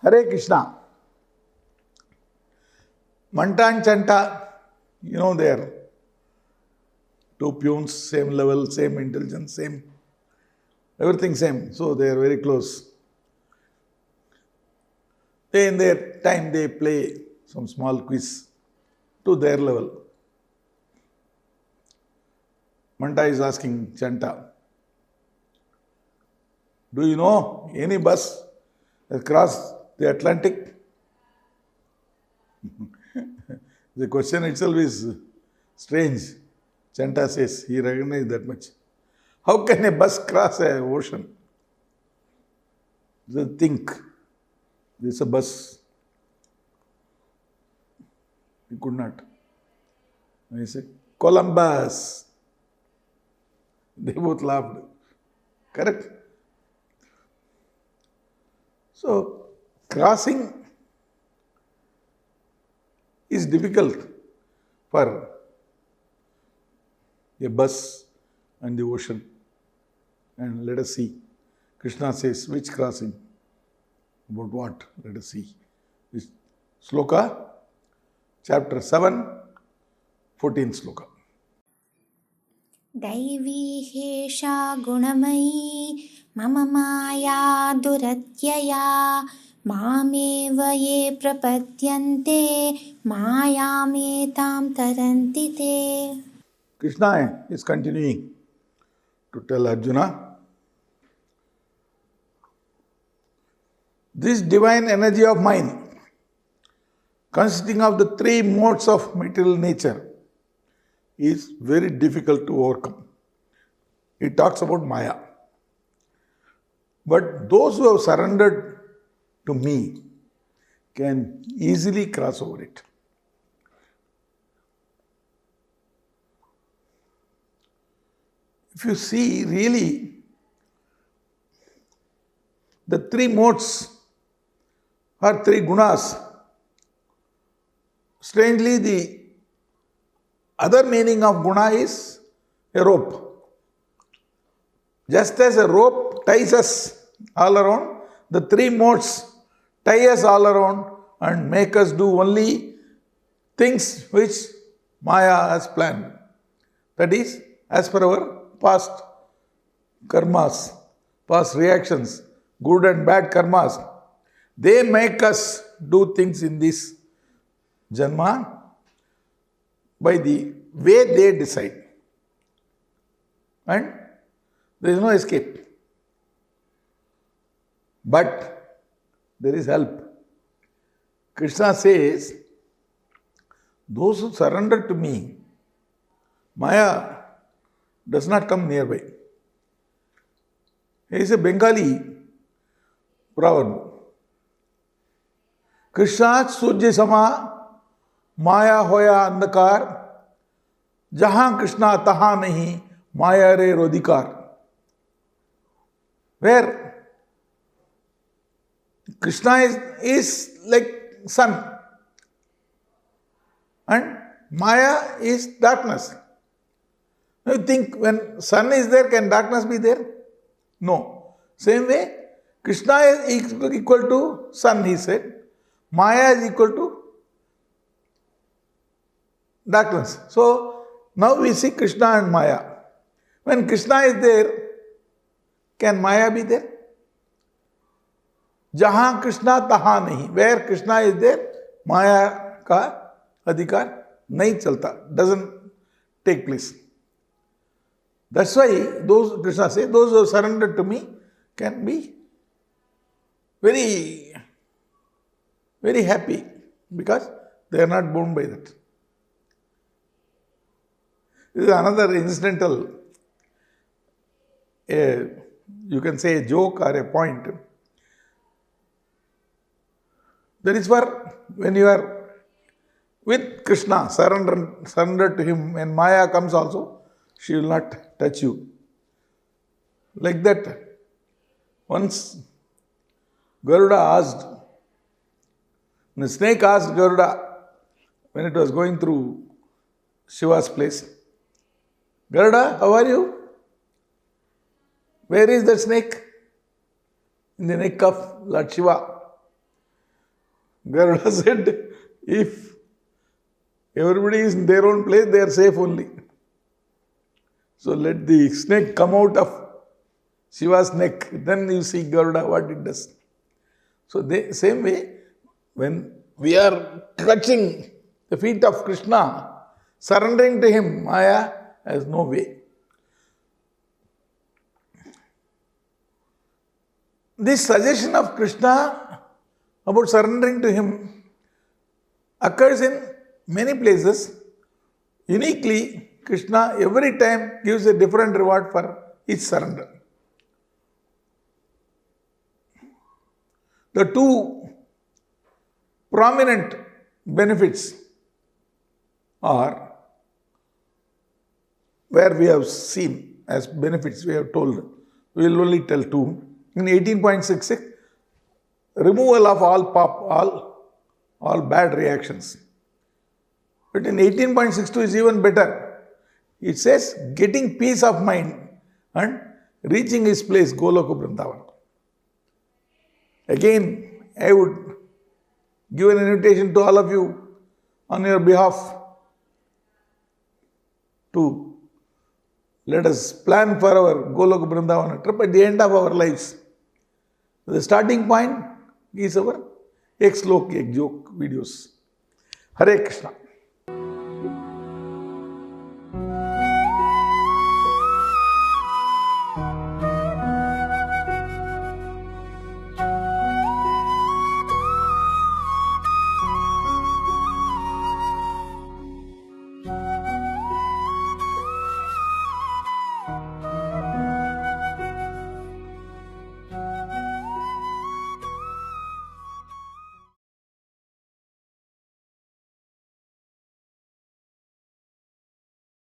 Hare Krishna. Manta and Chanta, they are two peons, same level, same intelligence, same, everything same. So they are very close. In their time, they play some small quiz to their level. Manta is asking Chanta, do you know any bus that crossed the Atlantic? The question itself is strange. Chanta says he recognized that much. How can a bus cross an ocean? They think this is a bus. He could not. And he said, Columbus. They both laughed. Correct? So, crossing is difficult for a bus and the ocean. And let us see. Krishna says, which crossing? About what? Let us see. This Sloka, chapter 7, 14th Sloka. दैवी हेषा गुणमयी मम माया दुरत्यया मामेव ये प्रपद्यन्ते मायामेतां तरन्ति ते. Krishna is continuing to tell Arjuna, this divine energy of mine, consisting of the three modes of material nature, is very difficult to overcome. He talks about Maya. But those who have surrendered to me can easily cross over it. If you see really, the three modes or three gunas, strangely the other meaning of guna is a rope. Just as a rope ties us all around, the three modes tie us all around and make us do only things which Maya has planned. That is, as per our past karmas, past reactions, good and bad karmas, they make us do things in this Janma by the way they decide. And there is no escape. But there is help. Krishna says, those who surrender to me, Maya does not come nearby. He is a Bengali proverb. Krishna Surya Sama Maya hoya andakar, jahan Krishna taha nahi, Maya re rodikar. Where Krishna is like sun and Maya is darkness. You think when sun is there, can darkness be there? No. Same way, Krishna is equal to sun, he said. Maya is equal to darkness. So, now we see Krishna and Maya. When Krishna is there, can Maya be there? Jahan Krishna taha nahi. Where Krishna is there, Maya ka adhikar nahi chalta, doesn't take place. That's why those, Krishna says, those who have surrendered to me can be very, very happy because they are not bound by that. This is another incidental, you can say a joke or a point. That is for when you are with Krishna, surrender to him, and Maya comes also, she will not touch you. Like that, once Garuda asked, the snake asked Garuda when it was going through Shiva's place, Garuda, how are you? Where is the snake? In the neck of Lord Shiva. Garuda said, if everybody is in their own place, they are safe only. So let the snake come out of Shiva's neck, then you see Garuda, what it does. So same way, when we are touching the feet of Krishna, surrendering to him, Maya has no way. This suggestion of Krishna about surrendering to him occurs in many places. Uniquely, Krishna every time gives a different reward for each surrender. The two prominent benefits are where we have seen as benefits, we have told, we will only tell two. In 18.66, removal of all bad reactions. But in 18.62 is even better. It says getting peace of mind and reaching his place, Goloka Vrindavan. Again, I would give an invitation to all of you on your behalf to let us plan for our Goloka Vrindavan trip at the end of our lives. The starting point is our Ek Slok Ek Jok videos. Hare Krishna.